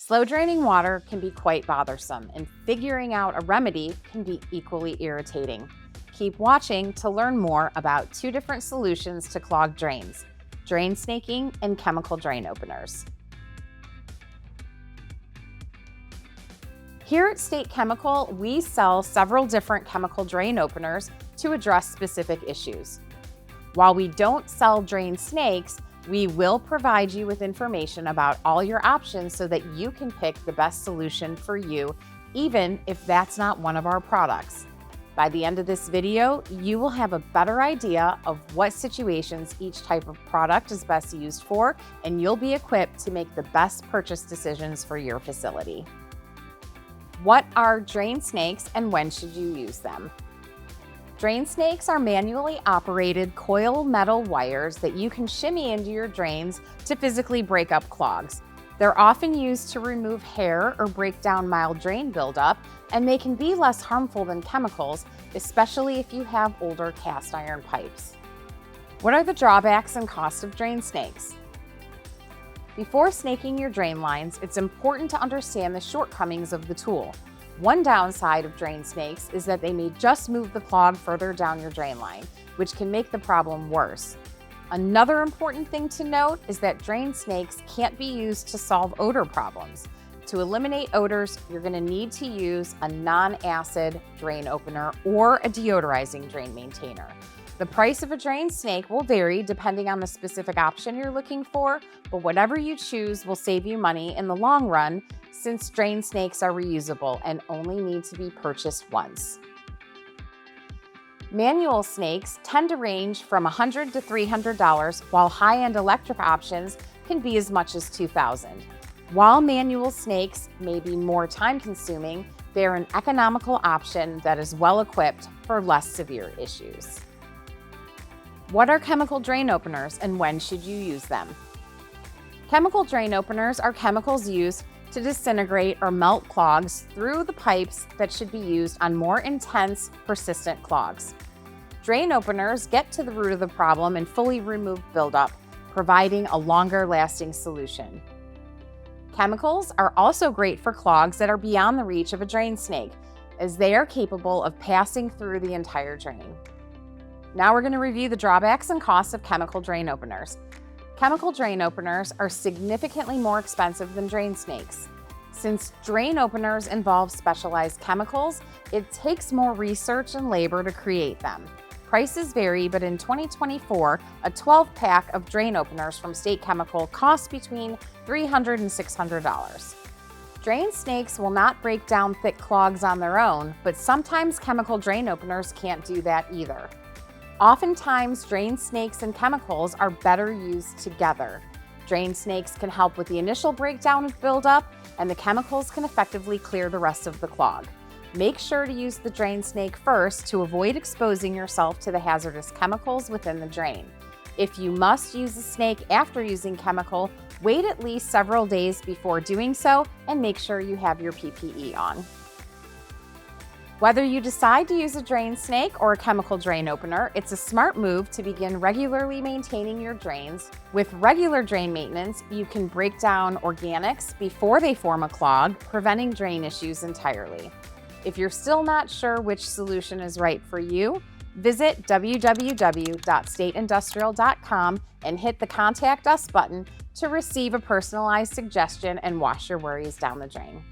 Slow draining water can be quite bothersome, and figuring out a remedy can be equally irritating. Keep watching to learn more about two different solutions to clogged drains: drain snaking and chemical drain openers. Here at State Chemical, we sell several different chemical drain openers to address specific issues. While we don't sell drain snakes, we will provide you with information about all your options so that you can pick the best solution for you, even if that's not one of our products. By the end of this video, you will have a better idea of what situations each type of product is best used for, and you'll be equipped to make the best purchase decisions for your facility. What are drain snakes and when should you use them? Drain snakes are manually operated coil metal wires that you can shimmy into your drains to physically break up clogs. They're often used to remove hair or break down mild drain buildup, and they can be less harmful than chemicals, especially if you have older cast iron pipes. What are the drawbacks and costs of drain snakes? Before snaking your drain lines, it's important to understand the shortcomings of the tool. One downside of drain snakes is that they may just move the clog further down your drain line, which can make the problem worse. Another important thing to note is that drain snakes can't be used to solve odor problems. To eliminate odors, you're going to need to use a non-acid drain opener or a deodorizing drain maintainer. The price of a drain snake will vary depending on the specific option you're looking for, but whatever you choose will save you money in the long run, since drain snakes are reusable and only need to be purchased once. Manual snakes tend to range from $100 to $300, while high-end electric options can be as much as $2,000. While manual snakes may be more time-consuming, they're an economical option that is well-equipped for less severe issues. What are chemical drain openers and when should you use them? Chemical drain openers are chemicals used to disintegrate or melt clogs through the pipes that should be used on more intense, persistent clogs. Drain openers get to the root of the problem and fully remove buildup, providing a longer-lasting solution. Chemicals are also great for clogs that are beyond the reach of a drain snake, as they are capable of passing through the entire drain. Now we're going to review the drawbacks and costs of chemical drain openers. Chemical drain openers are significantly more expensive than drain snakes. Since drain openers involve specialized chemicals, it takes more research and labor to create them. Prices vary, but in 2024, a 12-pack of drain openers from State Chemical costs between $300 and $600. Drain snakes will not break down thick clogs on their own, but sometimes chemical drain openers can't do that either. Oftentimes, drain snakes and chemicals are better used together. Drain snakes can help with the initial breakdown of buildup, and the chemicals can effectively clear the rest of the clog. Make sure to use the drain snake first to avoid exposing yourself to the hazardous chemicals within the drain. If you must use a snake after using chemical, wait at least several days before doing so and make sure you have your PPE on. Whether you decide to use a drain snake or a chemical drain opener, it's a smart move to begin regularly maintaining your drains. With regular drain maintenance, you can break down organics before they form a clog, preventing drain issues entirely. If you're still not sure which solution is right for you, visit www.stateindustrial.com and hit the Contact Us button to receive a personalized suggestion and wash your worries down the drain.